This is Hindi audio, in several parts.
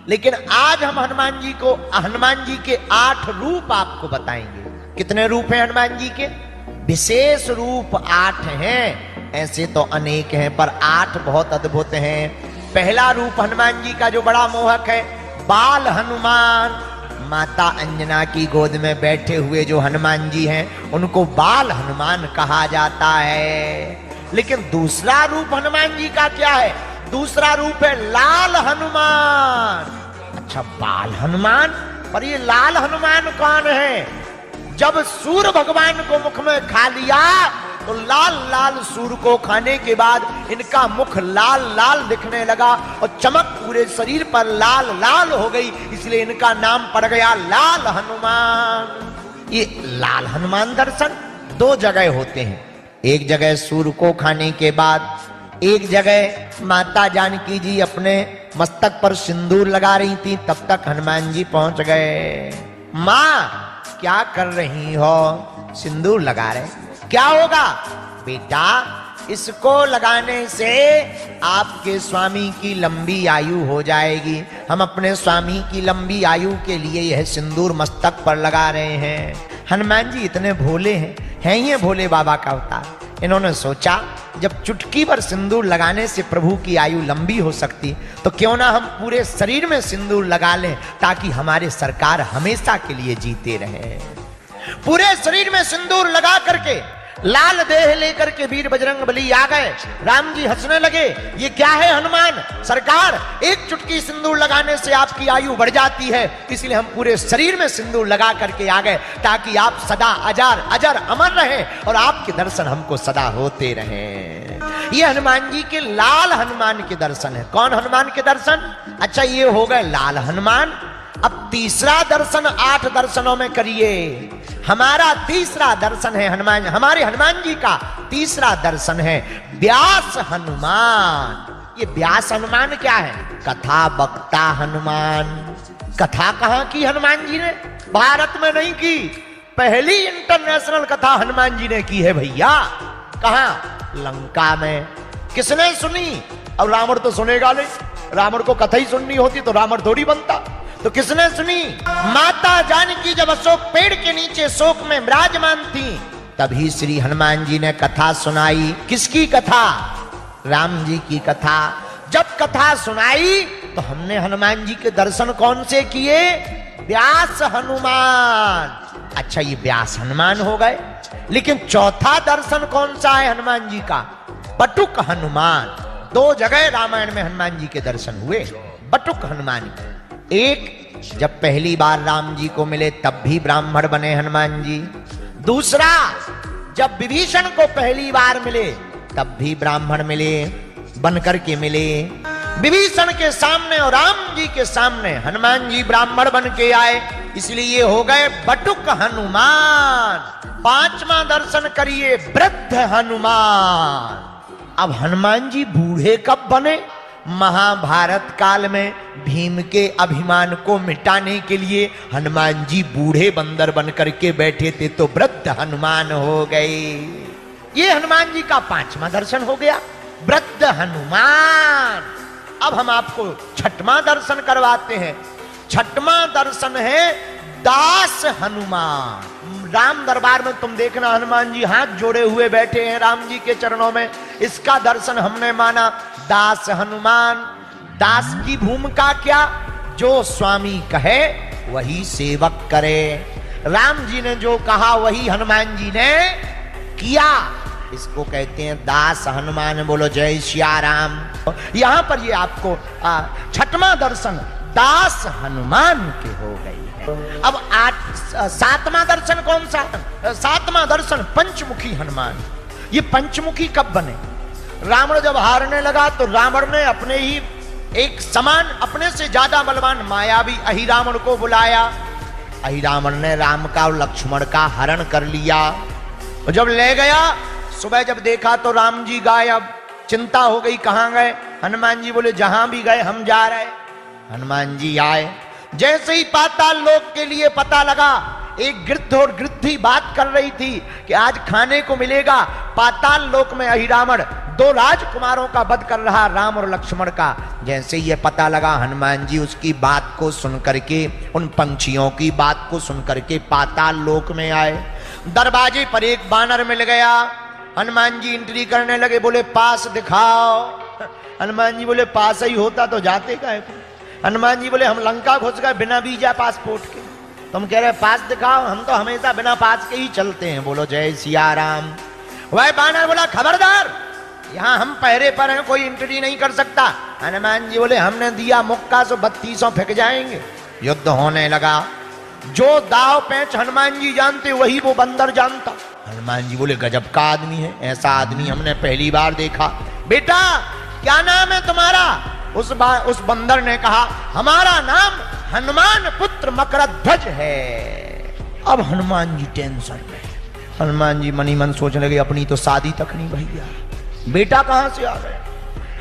लेकिन आज हम हनुमान जी के 8 रूप आपको बताएंगे। कितने रूप हैं हनुमान जी के? विशेष रूप 8 हैं, ऐसे तो अनेक हैं पर 8 बहुत अद्भुत हैं। पहला रूप हनुमान जी का जो बड़ा मोहक है, बाल हनुमान। माता अंजना की गोद में बैठे हुए जो हनुमान जी हैं उनको बाल हनुमान कहा जाता है। लेकिन दूसरा रूप हनुमान जी का क्या है? दूसरा रूप है लाल हनुमान। अच्छा, बाल हनुमान, पर ये लाल हनुमान कौन है? जब सूर्य भगवान को मुख में खा लिया तो लाल लाल सूर्य को खाने के बाद इनका मुख लाल लाल दिखने लगा और चमक पूरे शरीर पर लाल लाल हो गई, इसलिए इनका नाम पड़ गया लाल हनुमान। ये लाल हनुमान दर्शन 2 जगह होते हैं। एक जगह सूर्य को खाने के बाद, एक जगह माता जानकी जी अपने मस्तक पर सिंदूर लगा रही थी, तब तक हनुमान जी पहुंच गए। मां क्या कर रही हो? सिंदूर लगा रहे। क्या होगा? बेटा, इसको लगाने से आपके स्वामी की लंबी आयु हो जाएगी। हम अपने स्वामी की लंबी आयु के लिए यह सिंदूर मस्तक पर लगा रहे हैं। हनुमान जी इतने भोले हैं ये भोले बाबा का अवतार। इन्होंने सोचा जब चुटकी पर सिंदूर लगाने से प्रभु की आयु लंबी हो सकती, तो क्यों ना हम पूरे शरीर में सिंदूर लगा लें ताकि हमारे सरकार हमेशा के लिए जीते रहे। पूरे शरीर में सिंदूर लगा करके लाल देह लेकर के वीर बजरंग बली आ गए। राम जी हंसने लगे, ये क्या है हनुमान सरकार, एक चुटकी सिंदूर लगाने से आपकी आयु बढ़ जाती है, इसलिए हम पूरे शरीर में सिंदूर लगा करके आ गए ताकि आप सदा अजर अजर अमर रहे और आपके दर्शन हमको सदा होते रहे। ये हनुमान जी के लाल हनुमान के दर्शन है। कौन हनुमान के दर्शन? अच्छा, ये हो गए लाल हनुमान। अब तीसरा दर्शन 8 दर्शनों में करिए। हमारा तीसरा दर्शन है हमारे हनुमान जी का तीसरा दर्शन है व्यास हनुमान। ये व्यास हनुमान क्या है? कथा वक्ता हनुमान। कथा कहां की हनुमान जी ने? भारत में नहीं की, पहली इंटरनेशनल कथा हनुमान जी ने की है भैया। कहां? लंका में। किसने सुनी? अब रावण तो सुनेगा नहीं, रावण को कथा ही सुननी होती तो रावण थोड़ी बनता। तो किसने सुनी? माता जानकी जब अशोक पेड़ के नीचे शोक में विराजमान थी, तभी श्री हनुमान जी ने कथा सुनाई। किसकी कथा? राम जी की कथा। जब कथा सुनाई तो हमने हनुमान जी के दर्शन कौन से किए? व्यास हनुमान। अच्छा, ये व्यास हनुमान हो गए। लेकिन चौथा दर्शन कौन सा है हनुमान जी का? बटुक हनुमान। 2 जगह रामायण में हनुमान जी के दर्शन हुए। बटुक हनुमान, एक जब पहली बार राम जी को मिले तब भी ब्राह्मण बने हनुमान जी। दूसरा, जब विभीषण को पहली बार मिले तब भी ब्राह्मण मिले, बनकर के मिले। विभीषण के सामने और राम जी के सामने हनुमान जी ब्राह्मण बन के आए, इसलिए ये हो गए बटुक हनुमान। 5वां दर्शन करिए वृद्ध हनुमान। अब हनुमान जी बूढ़े कब बने? महाभारत काल में भीम के अभिमान को मिटाने के लिए हनुमान जी बूढ़े बंदर बनकर के बैठे थे तो वृद्ध हनुमान हो गए। ये हनुमान जी का 5वां दर्शन हो गया, वृद्ध हनुमान। अब हम आपको 6वां दर्शन करवाते हैं। 6वां दर्शन है दास हनुमान। राम दरबार में तुम देखना हनुमान जी हाथ जोड़े हुए बैठे हैं राम जी के चरणों में, इसका दर्शन हमने माना दास हनुमान। दास की भूमिका क्या? जो स्वामी कहे वही सेवक करे। राम जी ने जो कहा वही हनुमान जी ने किया, इसको कहते हैं दास हनुमान। बोलो जय सिया राम। यहां पर ये आपको 6वां दर्शन दास हनुमान के हो गई। अब 7वां दर्शन कौन सा? 7वां दर्शन पंचमुखी हनुमान। ये पंचमुखी कब बने? रावण जब हारने लगा तो रावण ने अपने ही एक समान अपने से ज्यादा बलवान मायावी अहिरावण को बुलाया। अहिरावण ने राम का और लक्ष्मण का हरण कर लिया। और जब ले गया, सुबह जब देखा तो राम जी गायब। चिंता हो गई, कहां गए? हनुमान जी बोले जहां भी गए हम जा रहे। हनुमान जी आए, जैसे ही पाताल लोक के लिए पता लगा, एक गिद्ध और गिद्धी बात कर रही थी कि आज खाने को मिलेगा। पाताल लोक में अहिरावण दो राजकुमारों का वध कर रहा राम और लक्ष्मण का। जैसे ये पता लगा हनुमान जी उसकी बात को सुन करके, उन पंछियों की बात को सुन करके पाताल लोक में आए। दरवाजे पर एक बानर मिल गया। हनुमान जी एंट्री करने लगे, बोले पास दिखाओ। हनुमान जी बोले पास ही होता तो जाते का है। हनुमान जी बोले हम लंका घुस गए बिना वीजा पासपोर्ट के, तुम कह रहे पास दिखाओ, हम तो हमेशा बिना पास के ही चलते हैं। बोलो जय सिया राम। वह बानर बोला खबरदार, यहां हम पहरे पर हैं, कोई एंट्री नहीं कर सकता। हनुमान जी बोले हमने दिया मुक्का सो 32 फेंक जाएंगे। युद्ध होने लगा। जो दाव पैंच हनुमान जी जानते वही वो बंदर जानता। हनुमान जी बोले गजब का आदमी है, ऐसा आदमी हमने पहली बार देखा। बेटा क्या नाम है तुम्हारा? उस बंदर ने कहा हमारा नाम हनुमान पुत्र मकरध्वज है। अब हनुमान जी टेंशन में। हनुमान जी मनी मन सोचने लगे अपनी तो शादी तक नहीं भैया, बेटा कहां से आ गए।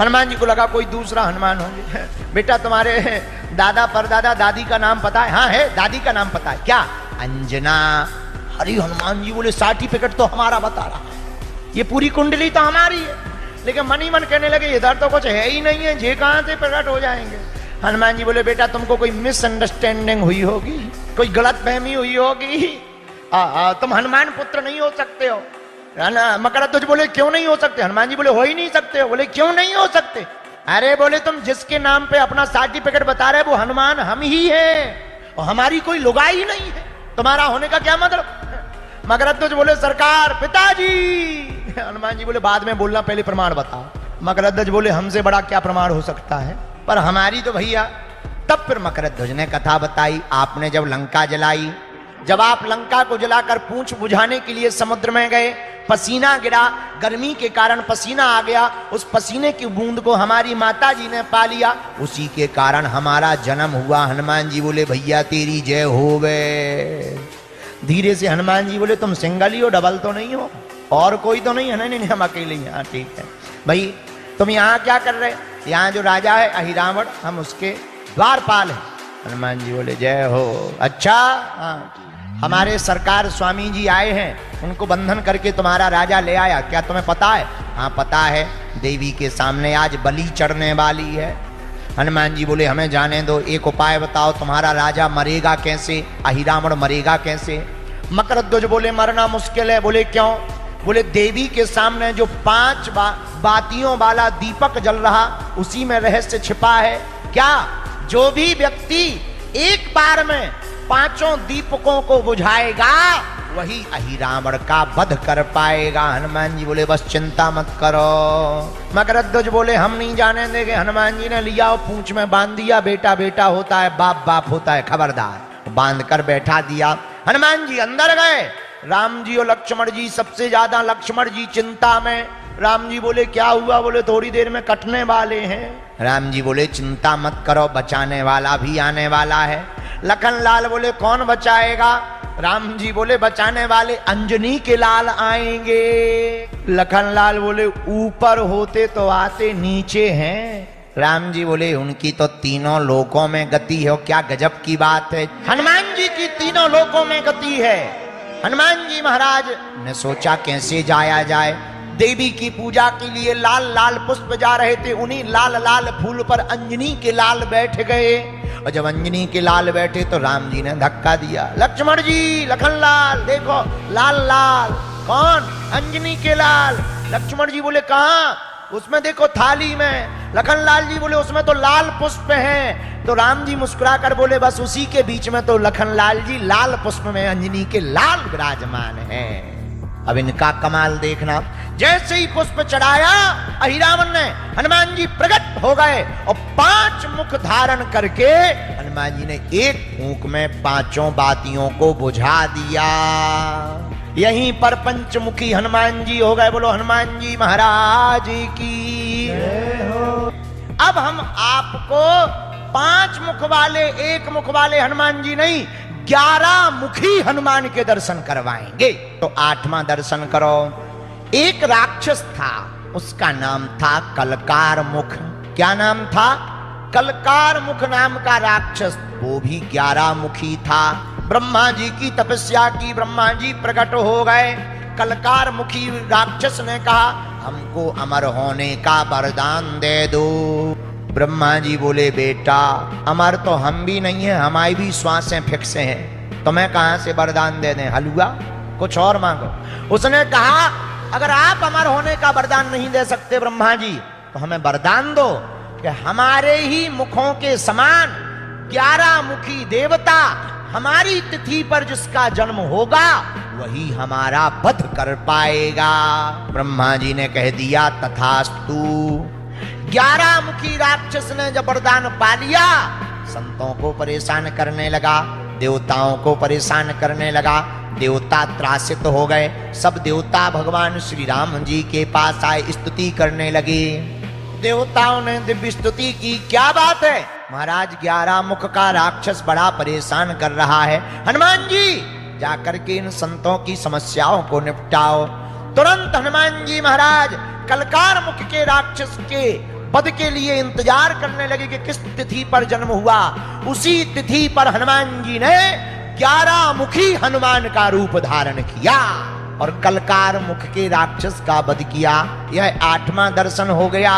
हनुमान जी को लगा कोई दूसरा हनुमान होंगे। बेटा तुम्हारे दादा परदादा दादी का नाम पता है? हाँ है, दादी का नाम पता है। क्या? अंजना। अरे हनुमान जी बोले सर्टिफिकेट तो हमारा बता रहा है, ये पूरी कुंडली तो हमारी है। लेकिन मनी मन कहने लगे इधर तो कुछ है ही नहीं है, ये कहां से प्रकट हो जाएंगे। हनुमान जी बोले बेटा तुमको कोई मिसअंडरस्टैंडिंग हुई होगी, कोई गलत फहमी हुई होगी, तुम हनुमान पुत्र नहीं हो सकते हो। मकरध्वज बोले क्यों नहीं हो सकते? हनुमान जी बोले हो ही नहीं सकते हो। बोले क्यों नहीं हो सकते? अरे बोले तुम जिसके नाम पे अपना सर्टिफिकेट बता रहे वो हनुमान हम ही है, और हमारी कोई लुगाई ही नहीं है, तुम्हारा होने का क्या मतलब? मकरध्वज बोले सरकार पिताजी। हनुमान जी बोले बाद में बोलना, पहले प्रमाण बताओ। मकरध्वज बोले हमसे बड़ा क्या प्रमाण हो सकता है, पर हमारी तो भैया। तब फिर मकरध्वज ने कथा बताई। आपने जब लंका जलाई, जब आप लंका को जलाकर पूंछ बुझाने के लिए समुद्र में गए, पसीना गिरा, गर्मी के कारण पसीना आ गया, उस पसीने की बूंद को हमारी माता जी ने पा लिया, उसी के कारण हमारा जन्म हुआ। हनुमान जी बोले भैया तेरी जय होवे। धीरे से हनुमान जी बोले तुम सिंगल ही हो, डबल तो नहीं हो, और कोई तो नहीं है? नहीं हम अकेले ही। हाँ ठीक है भाई, तुम यहाँ क्या कर रहे? यहाँ जो राजा है अहिरावण, हम उसके द्वारपाल हैं। हनुमान जी बोले जय हो। अच्छा हाँ, हमारे सरकार स्वामी जी आए हैं, उनको बंधन करके तुम्हारा राजा ले आया, क्या तुम्हें पता है? हाँ पता है, देवी के सामने आज बलि चढ़ने वाली है। हनुमान जी बोले हमें जाने दो, एक उपाय बताओ, तुम्हारा राजा मरेगा कैसे, अहिरावण मरेगा कैसे? मकरध्वज बोले मरना मुश्किल है। बोले क्यों? बोले देवी के सामने जो 5 बातियों वाला दीपक जल रहा, उसी में रहस्य छिपा है। क्या? जो भी व्यक्ति एक बार में 5 दीपकों को बुझाएगा वही अहिरावण का वध कर पाएगा। हनुमान जी बोले बस चिंता मत करो। मकरध्वज बोले हम नहीं जाने देंगे। हनुमान जी ने लिया और पूंछ में बांध दिया, बेटा बेटा होता है, बाप बाप होता है, खबरदार। बांध कर बैठा दिया। हनुमान जी अंदर गए। राम जी और लक्ष्मण जी, सबसे ज्यादा लक्ष्मण जी चिंता में। राम जी बोले क्या हुआ? बोले थोड़ी देर में कटने वाले हैं। राम जी बोले चिंता मत करो, बचाने वाला भी आने वाला है। लखन लाल बोले कौन बचाएगा? राम जी बोले बचाने वाले अंजनी के लाल आएंगे। लखन लाल बोले ऊपर होते तो आते, नीचे हैं। राम जी बोले उनकी तो तीनों लोकों में गति है। क्या गजब की बात है, हनुमान जी की तीनों लोकों में गति है। हनुमान जी महाराज ने सोचा कैसे जाया जाए। देवी की पूजा के लिए लाल लाल पुष्प जा रहे थे, उन्हीं लाल लाल फूल पर अंजनी के लाल बैठ गए। और जब अंजनी के लाल बैठे तो राम जी ने धक्का दिया, लक्ष्मण जी लखन लाल देखो लाल लाल। कौन? अंजनी के लाल। लक्ष्मण जी बोले कहाँ? उसमें देखो थाली में। लखन लाल जी बोले उसमें तो लाल पुष्प हैं। तो राम जी मुस्कुरा कर बोले बस उसी के बीच में तो लखन लाल जी लाल पुष्प में अंजनी के लाल विराजमान हैं। अब इनका कमाल देखना। जैसे ही पुष्प चढ़ाया अहिरावण ने, हनुमान जी प्रकट हो गए और 5 मुख धारण करके हनुमान जी ने एक फूंक में 5 बातियों को बुझा दिया। यहीं पर पंचमुखी हनुमान जी हो गए। बोलो हनुमान जी महाराज की जय हो। अब हम आपको 5 मुख वाले, 1 मुख वाले हनुमान जी नहीं, 11 मुखी हनुमान के दर्शन करवाएंगे। तो 8वां दर्शन करो। एक राक्षस था, उसका नाम था कलकार मुख। क्या नाम था? कलकार मुख नाम का राक्षस। वो भी 11 मुखी था। ब्रह्मा जी की तपस्या की, ब्रह्मा जी प्रकट हो गए। कलकार मुखी राक्षस ने कहा हमको अमर होने का वरदान दे दो। ब्रह्मा जी बोले बेटा अमर तो हम भी नहीं है, हमारी भी श्वासें फिक्स हैं, तुम्हें कहां से वरदान दे दें, हलवा कुछ और मांगो। उसने कहा अगर आप अमर होने का वरदान नहीं दे सकते ब्रह्मा जी तो हमें वरदान दो कि हमारे ही मुखों के समान 11 मुखी देवता हमारी तिथि पर जिसका जन्म होगा वही हमारा वध कर पाएगा। ब्रह्मा जी ने कह दिया तथास्तु। 11 मुखी राक्षस ने जब वरदान पा लिया संतों को परेशान करने लगा, देवताओं को परेशान करने लगा। देवता त्रासित हो गए, सब देवता भगवान श्री राम जी के पास आए, स्तुति करने लगे। देवताओं ने दिव्य स्तुति की, क्या बात है महाराज 11 मुख का राक्षस बड़ा परेशान कर रहा है, हनुमान जी जाकर के इन संतों की समस्याओं को निपटाओ। तुरंत हनुमान जी महाराज कलकार मुख के राक्षस के वध के लिए इंतजार करने लगे कि किस तिथि पर जन्म हुआ। उसी तिथि पर हनुमान जी ने 11 मुखी हनुमान का रूप धारण किया और कलकार मुख के राक्षस का वध किया। यह 8वां दर्शन हो गया।